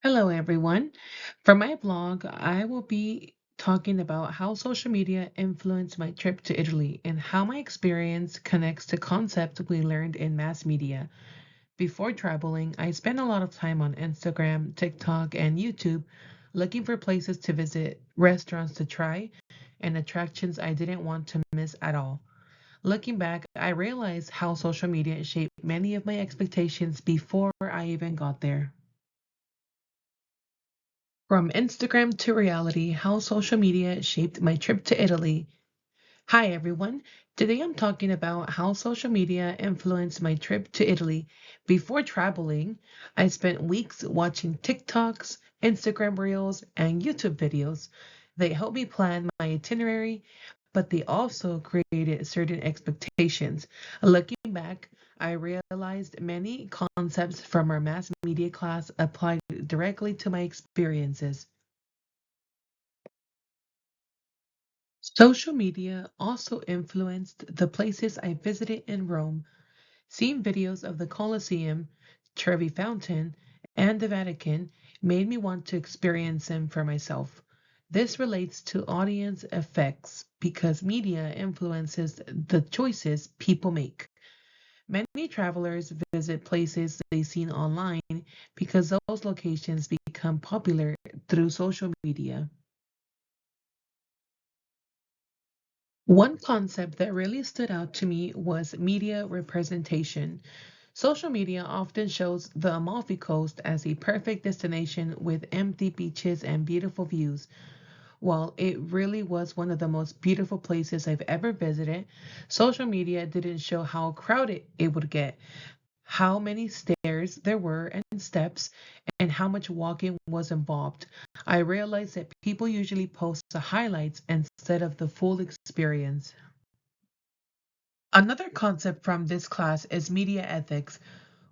Hello, everyone. For my blog, I will be talking about how social media influenced my trip to Italy and how my experience connects to concepts we learned in mass media. Before traveling, I spent a lot of time on Instagram, TikTok, and YouTube looking for places to visit, restaurants to try, and attractions I didn't want to miss at all. Looking back, I realized how social media shaped many of my expectations before I even got there. From Instagram to reality, how social media shaped my trip to Italy. Hi, everyone. Today I'm talking about how social media influenced my trip to Italy. Before traveling, I spent weeks watching TikToks, Instagram Reels, and YouTube videos. They helped me plan my itinerary, but they also created certain expectations. Looking back, I realized many concepts from our mass media class applied directly to my experiences. Social media also influenced the places I visited in Rome. Seeing videos of the Colosseum, Trevi Fountain, and the Vatican made me want to experience them for myself. This relates to audience effects because media influences the choices people make. Many travelers visit places they've seen online because those locations become popular through social media. One concept that really stood out to me was media representation. Social media often shows the Amalfi Coast as a perfect destination with empty beaches and beautiful views. While it really was one of the most beautiful places I've ever visited, social media didn't show how crowded it would get, how many stairs there were and steps, and how much walking was involved. I realized that people usually post the highlights instead of the full experience. Another concept from this class is media ethics.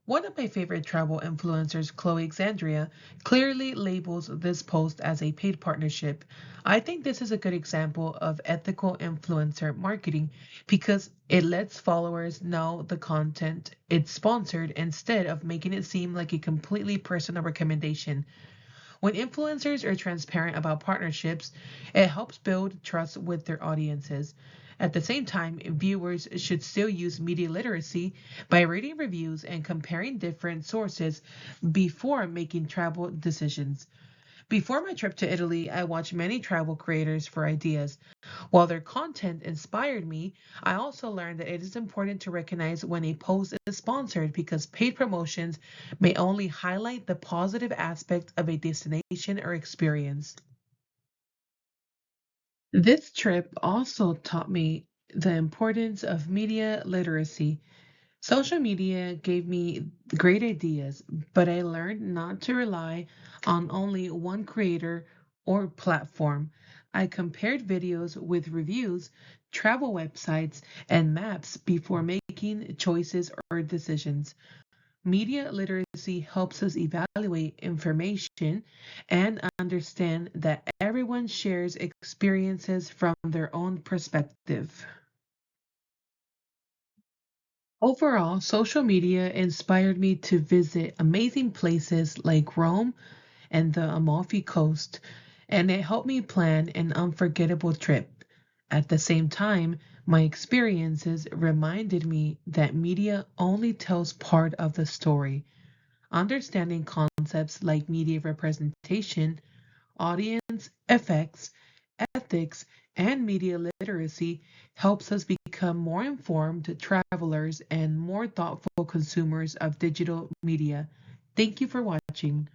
One of my favorite travel influencers, Chloe Xandria, clearly labels this post as a paid partnership. I think this is a good example of ethical influencer marketing because it lets followers know the content it's sponsored instead of making it seem like a completely personal recommendation. When influencers are transparent about partnerships, it helps build trust with their audiences. At the same time, viewers should still use media literacy by reading reviews and comparing different sources before making travel decisions. Before my trip to Italy, I watched many travel creators for ideas. While their content inspired me, I also learned that it is important to recognize when a post is sponsored because paid promotions may only highlight the positive aspect of a destination or experience. This trip also taught me the importance of media literacy. Social media gave me great ideas, but I learned not to rely on only one creator or platform. I compared videos with reviews, travel websites, and maps before making choices or decisions. Media literacy helps us evaluate information and understand that everyone shares experiences from their own perspective. Overall, social media inspired me to visit amazing places like Rome and the Amalfi Coast, and it helped me plan an unforgettable trip. At the same time, my experiences reminded me that media only tells part of the story. Understanding concepts like media representation, audience effects, ethics, and media literacy helps us become more informed travelers and more thoughtful consumers of digital media. Thank you for watching.